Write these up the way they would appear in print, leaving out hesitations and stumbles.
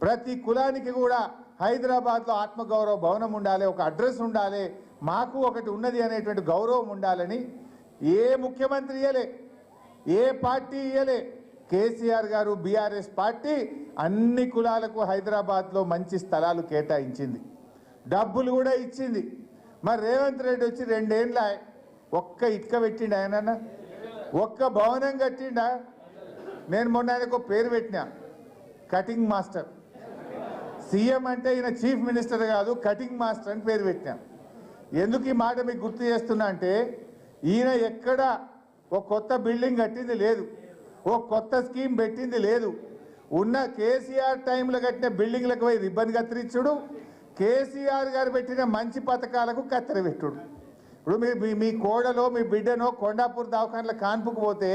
ప్రతి కులానికి కూడా హైదరాబాద్లో ఆత్మగౌరవ భవనం ఉండాలి, ఒక అడ్రస్ ఉండాలి, మాకు ఒకటి ఉన్నది అనేటువంటి గౌరవం ఉండాలని ఏ ముఖ్యమంత్రి ఇయ్యలే, ఏ పార్టీ ఇయ్యలే. కేసీఆర్ గారు బీఆర్ఎస్ పార్టీ అన్ని కులాలకు హైదరాబాద్లో మంచి స్థలాలు కేటాయించింది, డబ్బులు కూడా ఇచ్చింది. మరి రేవంత్ రెడ్డి వచ్చి 2 ఏళ్ళ ఒక్క ఇటుక పెట్టిండు ఆయన, ఒక్క భవనం కట్టిండా? నేను మొన్న ఆయనకు పేరు పెట్టినా, కటింగ్ మాస్టర్. సీఎం అంటే ఈయన చీఫ్ మినిస్టర్ కాదు, కటింగ్ మాస్టర్ అని పేరు పెట్టినా. ఎందుకు ఈ మాట మీకు గుర్తు చేస్తున్నా అంటే, ఈయన ఎక్కడ ఒక కొత్త బిల్డింగ్ కట్టింది లేదు, ఓ కొత్త స్కీమ్ పెట్టింది లేదు. ఉన్న కేసీఆర్ టైంలో కట్టిన బిల్డింగ్లకు పోయి రిబ్బన్ కత్తిరించుడు, కేసీఆర్ గారు పెట్టిన మంచి పథకాలకు కత్తెర పెట్టుడు. ఇప్పుడు మీ కోడలో మీ బిడ్డనో కొండాపూర్ దవాఖానలో కాన్పుకు పోతే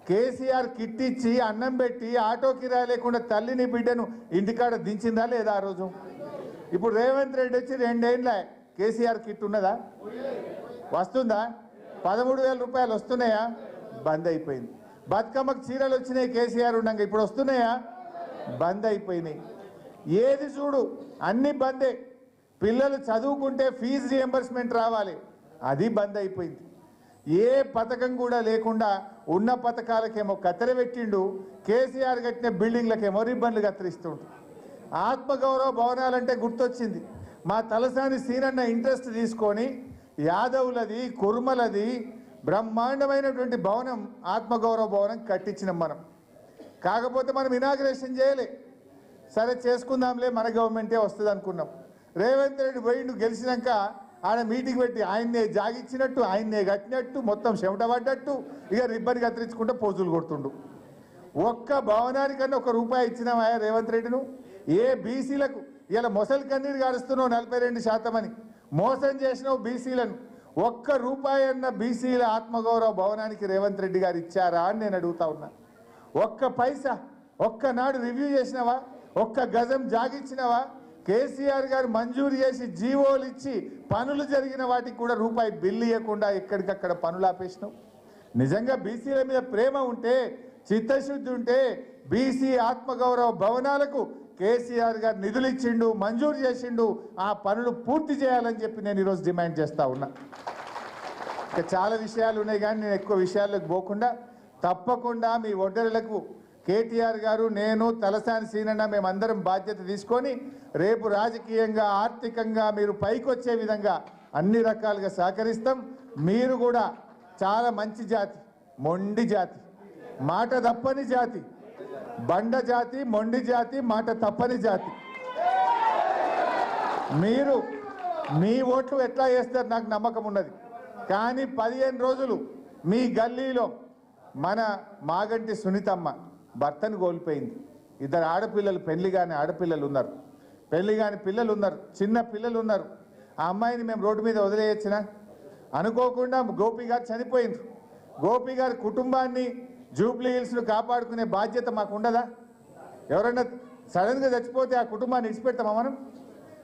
కేసీఆర్ కిట్ ఇచ్చి అన్నం పెట్టి ఆటో కిరాయి లేకుండా తల్లిని బిడ్డను ఇంటికాడ దించిందా లేదా ఆ రోజు? ఇప్పుడు రేవంత్ రెడ్డి వచ్చి 2 ఏళ్ళ కేసీఆర్ కిట్ ఉన్నదా? వస్తుందా? 13,000 రూపాయలు వస్తున్నాయా? బంద్ అయిపోయింది. బతుకమ్మకు చీరలు వచ్చినాయి కేసీఆర్ ఉండగా, ఇప్పుడు వస్తున్నాయా? బంద్ అయిపోయినాయి. ఏది చూడు అన్ని బందే. పిల్లలు చదువుకుంటే ఫీజు రియంబర్స్మెంట్ రావాలి, అది బంద్ అయిపోయింది. ఏ పథకం కూడా లేకుండా ఉన్న పథకాలకేమో కత్తెర పెట్టిండు, కేసీఆర్ కట్టిన బిల్డింగ్లకేమో రిబ్బన్లు కత్తిరిస్తుండు. ఆత్మగౌరవ భవనాలంటే గుర్తొచ్చింది, మా తలసాని సీనన్న ఇంట్రెస్ట్ తీసుకొని యాదవులది కుర్మలది బ్రహ్మాండమైనటువంటి భవనం ఆత్మగౌరవ భవనం కట్టించినాం మనం. కాకపోతే మనం ఇనాగ్రేషన్ చేయలే, సరే చేసుకుందాంలే మన గవర్నమెంటే వస్తుంది అనుకున్నాం. రేవంత్ రెడ్డి పోయిండు, గెలిచినాక ఆడ మీటింగ్ పెట్టి ఆయన్నే జాగిచ్చినట్టు, ఆయన్నే కట్టినట్టు, మొత్తం చెమట పడ్డట్టు ఇక రిబ్బన్ కత్తిరించుకుంటే పోజులు కొడుతుండు. ఒక్క భవనానికన్నా ₹1 ఇచ్చినావా రేవంత్ రెడ్డిను? ఏ బీసీలకు ఇలా మొసలి కన్నీరు గారుస్తున్నావు 42% అని మోసం చేసినావు బీసీలను. ₹1 అన్న బీసీల ఆత్మగౌరవ భవనానికి రేవంత్ రెడ్డి గారు ఇచ్చారా అని నేను అడుగుతా ఉన్నా. ఒక్క పైసా ఒక్కనాడు రివ్యూ చేసినావా? ఒక్క గజం జాగిచ్చినావా? కేసీఆర్ గారు మంజూరు చేసి జీవోలు ఇచ్చి పనులు జరిగిన వాటికి కూడా ₹1 బిల్లు ఇవ్వకుండా ఎక్కడికక్కడ పనులు ఆపేసినావు. నిజంగా బీసీల మీద ప్రేమ ఉంటే, చిత్తశుద్ధి ఉంటే బీసీ ఆత్మగౌరవ భవనాలకు కేసీఆర్ గారు నిధులు ఇచ్చిండు, మంజూరు చేసిండు, ఆ పనులు పూర్తి చేయాలని చెప్పి నేను ఈరోజు డిమాండ్ చేస్తా ఉన్నా. ఇంకా చాలా విషయాలు ఉన్నాయి కానీ నేను ఎక్కువ విషయాలకు పోకుండా తప్పకుండా మీ ఒడ్డరులకు కేటీఆర్ గారు, నేను, తలసాని సీనన్న మేమందరం బాధ్యత తీసుకొని రేపు రాజకీయంగా ఆర్థికంగా మీరు పైకొచ్చే విధంగా అన్ని రకాలుగా సహకరిస్తాం. మీరు కూడా చాలా మంచి జాతి, మొండి జాతి, మాట తప్పని జాతి, బండ జాతి, మొండి జాతి, మాట తప్పని జాతి. మీరు మీ ఓట్లు ఎట్లా వేస్తారు నాకు నమ్మకం ఉన్నది. కానీ 15 రోజులు మీ గల్లీలో మన మాగంటి సునీతమ్మ భర్తను కోల్పోయింది. 2 ఆడపిల్లలు, పెళ్లి కాని ఆడపిల్లలు ఉన్నారు, పెళ్లి కాని పిల్లలు ఉన్నారు, చిన్న పిల్లలు ఉన్నారు. ఆ అమ్మాయిని మేము రోడ్డు మీద వదిలేయచ్చినా? అనుకోకుండా గోపి గారు చనిపోయింది. గోపి గారి కుటుంబాన్ని, జూబ్లీ హిల్స్ను కాపాడుకునే బాధ్యత మాకు ఉండదా? ఎవరన్నా సడన్గా చచ్చిపోతే ఆ కుటుంబాన్ని ఇడిచిపెడతామా మనం?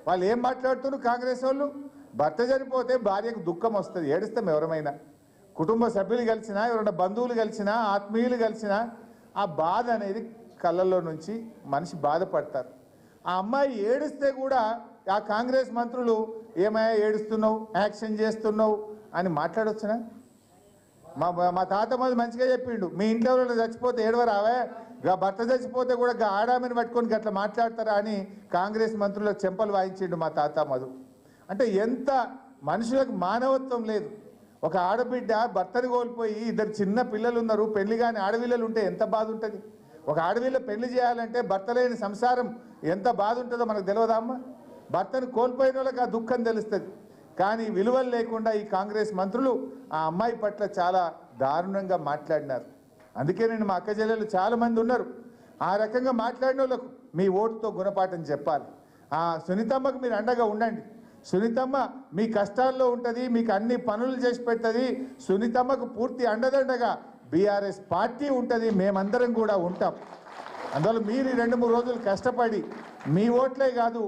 వాళ్ళు ఏం మాట్లాడుతున్నారు కాంగ్రెస్ వాళ్ళు? భర్త చనిపోతే భార్యకు దుఃఖం వస్తుంది, ఏడుస్తాం ఎవరమైనా. కుటుంబ సభ్యులు కలిసినా, ఎవరైనా బంధువులు కలిసినా, ఆత్మీయులు కలిసినా ఆ బాధ అనేది కళ్ళల్లో నుంచి మనిషి బాధపడతారు. ఆ అమ్మాయి ఏడుస్తే కూడా ఆ కాంగ్రెస్ మంత్రులు ఏమయ్యా ఏడుస్తున్నావు, యాక్షన్ చేస్తున్నావు అని మాట్లాడొచ్చునా? మా తాత మళ్ళీ మంచిగా చెప్పిండు, మీ ఇంట్లో ఎవరైనా చచ్చిపోతే ఏడవరావే, భర్త చచ్చిపోతే కూడా ఆడామని పట్టుకొని అట్లా మాట్లాడతారా అని కాంగ్రెస్ మంత్రులకు చెంపలు వాయించిండు మా తాత మధు. అంటే ఎంత మనుషులకు మానవత్వం లేదు. ఒక ఆడబిడ్డ భర్తను కోల్పోయి 2 చిన్న పిల్లలు ఉన్నారు, పెళ్లి కాని ఆడపిల్లలు ఉంటే ఎంత బాధ ఉంటుంది? ఒక ఆడపిల్ల పెళ్లి చేయాలంటే భర్త లేని సంసారం ఎంత బాధ ఉంటుందో మనకు తెలియదా అమ్మ? భర్తను కోల్పోయిన వాళ్ళకి ఆ దుఃఖం తెలుస్తుంది. కానీ విలువలు లేకుండా ఈ కాంగ్రెస్ మంత్రులు ఆ అమ్మాయి పట్ల చాలా దారుణంగా మాట్లాడినారు. అందుకే నేను మా అక్క చెల్లెలు చాలామంది ఉన్నారు, ఆ రకంగా మాట్లాడిన వాళ్ళకు మీ ఓటుతో గుణపాఠం చెప్పాలి. ఆ సునీతమ్మకు మీరు అండగా ఉండండి. సునీతమ్మ మీ కష్టాల్లో ఉంటుంది, మీకు అన్ని పనులు చేసి పెడుతుంది. సునీతమ్మకు పూర్తి అండదండగా బీఆర్ఎస్ పార్టీ ఉంటుంది, మేమందరం కూడా ఉంటాం. అందువల్ల మీరు 2-3 రోజులు కష్టపడి మీ ఓట్లే కాదు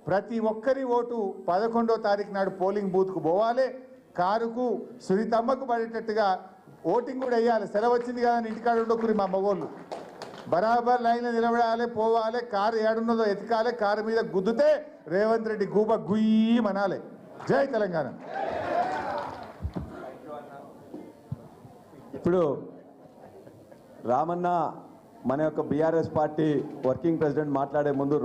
ప్రతి ఒక్కరి ఓటు 11వ తారీఖు నాడు పోలింగ్ బూత్కు పోవాలి. కారుకు సునీతమ్మకు పడేటట్టుగా ఓటింగ్ కూడా వేయాలి. సెలవు వచ్చింది కదా అని ఇంటికాడ ఉండకూరి మా మగోళ్ళు. బరాబర్ లైన్లో నిలబడాలి, పోవాలి, కారు ఏడున్నదో ఎతకాలి, కారు మీద గుద్దుతే రేవంత్ రెడ్డి గూబ గుయ్యి మనాలి. జై తెలంగాణ. ఇప్పుడు రామన్న మన యొక్క బీఆర్ఎస్ పార్టీ వర్కింగ్ ప్రెసిడెంట్ మాట్లాడే ముందు